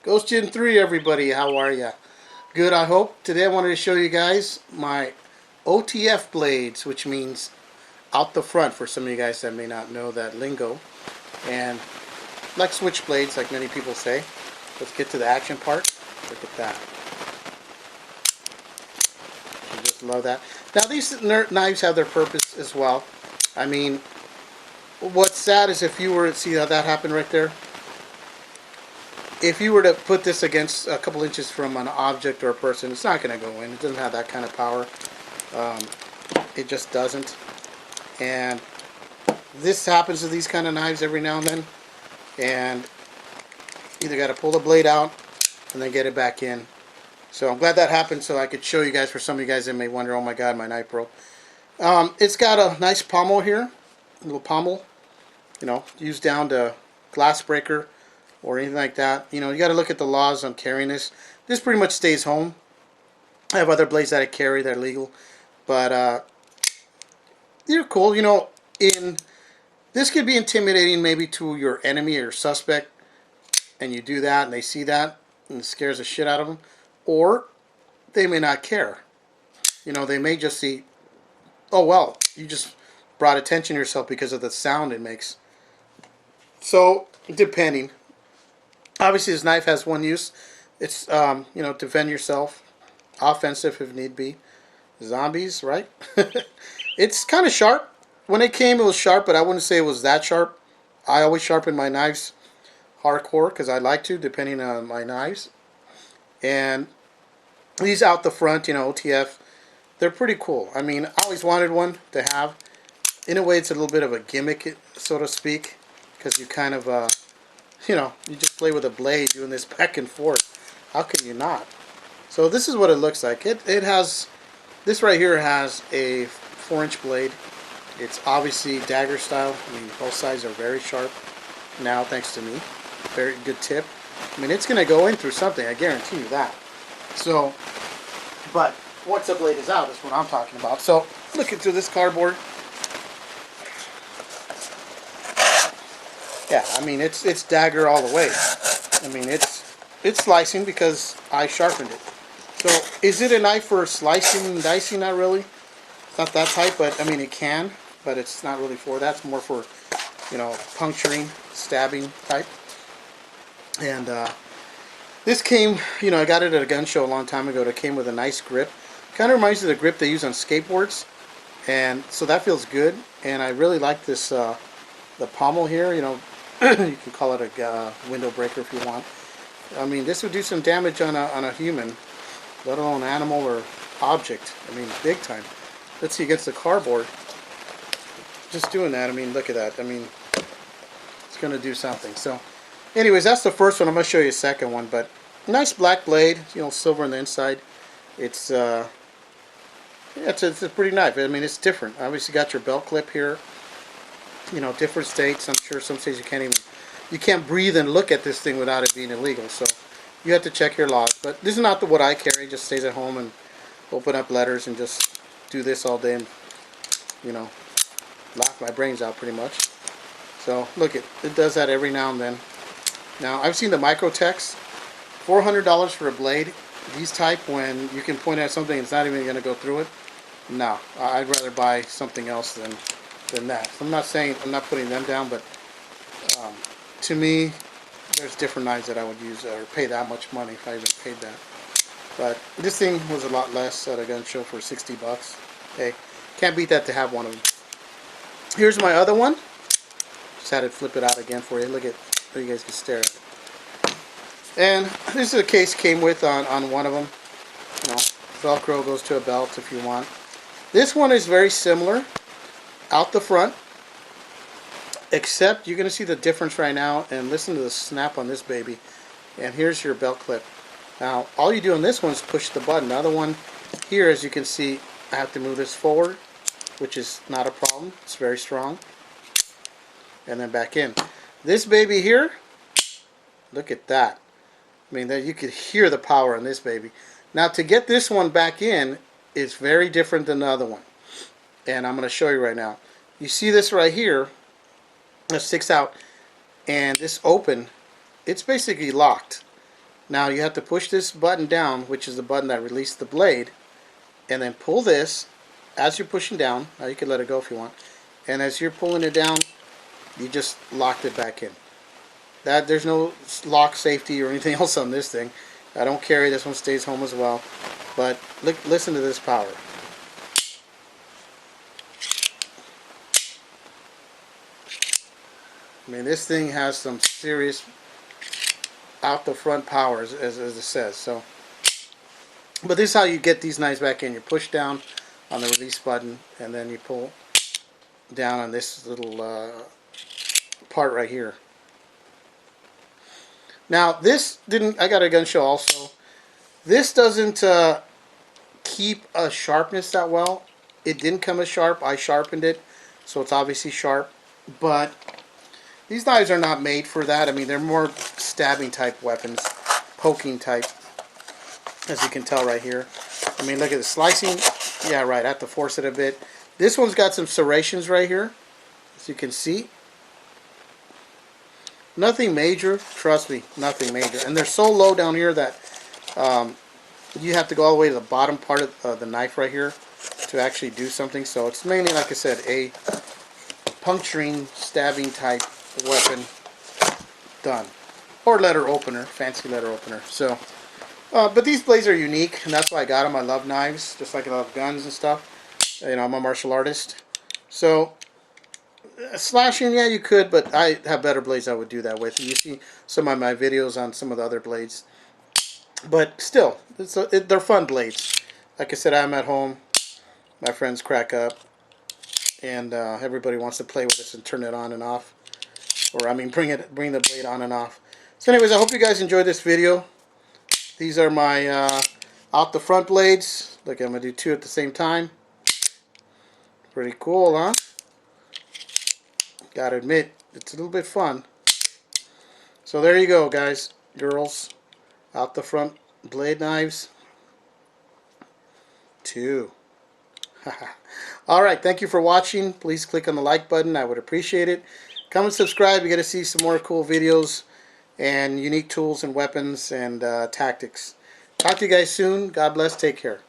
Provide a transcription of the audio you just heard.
Ghost Gen 3, everybody. How are ya? Good, I hope. Today I wanted to show you guys my OTF blades, which means out the front for some of you guys that may not know that lingo. And like switchblades, like many people say. Let's get to the action part. Look at that. I just love that. Now these knives have their purpose as well. I mean, what's sad is if you were to see how that happened right there. If you were to put this against a couple inches from an object or a person, it's not going to go in. It doesn't have that kind of power. It just doesn't. And this happens to these kind of knives every now and then. And either got to pull the blade out and then get it back in. So I'm glad that happened so I could show you guys. For some of you guys that may wonder, oh my god, my knife broke. It's got a nice pommel here. A little pommel. You know, used down to glass breaker or anything like that. You know, you got to look at the laws on carrying this. This pretty much stays home. I have other blades that I carry that are legal, but they're cool. You know, this could be intimidating maybe to your enemy or suspect, and you do that and they see that and it scares the shit out of them, or they may not care. You know, they may just see, oh well, you just brought attention to yourself because of the sound it makes. So depending. Obviously, this knife has one use. It's, you know, defend yourself. Offensive if need be. Zombies, right? It's kind of sharp. When it came, it was sharp, but I wouldn't say it was that sharp. I always sharpen my knives hardcore because I like to, depending on my knives. And these out the front, you know, OTF, they're pretty cool. I mean, I always wanted one to have. In a way, it's a little bit of a gimmick, so to speak, because you kind of... you know, you just play with a blade doing this back and forth. How can you not? So this is what it looks like. It has, this right here has a 4-inch blade. It's obviously dagger style. I mean, both sides are very sharp now, thanks to me. Very good tip. I mean, it's going to go in through something. I guarantee you that. So, but once the blade is out, that's what I'm talking about. So, looking through this cardboard. Yeah, I mean, it's dagger all the way. I mean, it's slicing because I sharpened it. So, is it a knife for slicing and dicing? Not really. It's not that type, but I mean, it can, but it's not really for that. It's more for, you know, puncturing, stabbing type. And this came, you know, I got it at a gun show a long time ago. It came with a nice grip. Kind of reminds me of the grip they use on skateboards. And so that feels good. And I really like this, the pommel here, you know. You can call it a window breaker if you want. I mean, this would do some damage on a human, let alone animal or object. I mean, big time. Let's see, against the cardboard. Just doing that, I mean, look at that. I mean, it's going to do something. So, anyways, that's the first one. I'm going to show you a second one. But nice black blade, you know, silver on the inside. It's, yeah, it's a pretty knife. I mean, it's different. Obviously, got your belt clip here. You know, different states. I'm sure some states you can't breathe and look at this thing without it being illegal. So you have to check your laws. But this is not what I carry. Just stays at home and open up letters and just do this all day and, you know, laugh my brains out pretty much. So look, it does that every now and then. Now I've seen the microtext, $400 for a blade. These type, when you can point at something and it's not even going to go through it. No, I'd rather buy something else than that. I'm not saying I'm not putting them down, but to me, there's different knives that I would use or pay that much money if I even paid that. But this thing was a lot less at a gun show for 60 bucks. Hey, can't beat that to have one of them. Here's my other one. Just had to flip it out again for you. Look at, so you guys can stare at it. And this is a case came with on one of them. You know, Velcro goes to a belt if you want. This one is very similar. Out the front, except you're going to see the difference right now, and listen to the snap on this baby. And here's your belt clip. Now all you do on this one is push the button. The other one here, as you can see, I have to move this forward, which is not a problem. It's very strong. And then back in. This baby here, look at that. I mean, you could hear the power in this baby. Now to get this one back in is very different than the other one. And I'm going to show you right now. You see this right here that sticks out, and this open, it's basically locked. Now you have to push this button down, which is the button that released the blade, and then pull this as you're pushing down. Now you can let it go if you want. And as you're pulling it down, you just locked it back in. There's no lock safety or anything else on this thing. I don't carry this one, stays home as well. But listen to this power. I mean, this thing has some serious out the front power, as it says. So, but this is how you get these knives back in. You push down on the release button, and then you pull down on this little part right here. Now this didn't, I got a gun show also. This doesn't keep a sharpness that well. It didn't come as sharp. I sharpened it, so it's obviously sharp. But these knives are not made for that. I mean, they're more stabbing type weapons, poking type, as you can tell right here. I mean, look at the slicing. Yeah, right, I have to force it a bit. This one's got some serrations right here, as you can see. Nothing major, trust me, nothing major. And they're so low down here that you have to go all the way to the bottom part of the knife right here to actually do something. So it's mainly, like I said, a puncturing, stabbing type weapon. Done. Or letter opener, fancy letter opener. So, but these blades are unique, and that's why I got them. I love knives, just like I love guns and stuff. You know, I'm a martial artist. So, slashing, yeah, you could, but I have better blades I would do that with. You see some of my videos on some of the other blades. But still, they're fun blades. Like I said, I'm at home. My friends crack up. And everybody wants to play with this and turn it on and off. Or, I mean, bring the blade on and off. So anyways, I hope you guys enjoyed this video. These are my out the front blades. Look, I'm going to do two at the same time. Pretty cool, huh? Gotta admit, it's a little bit fun. So there you go, guys, girls. Out the front blade knives. Two. Alright, thank you for watching. Please click on the like button. I would appreciate it. Come and subscribe. You're going to see some more cool videos and unique tools and weapons and tactics. Talk to you guys soon. God bless. Take care.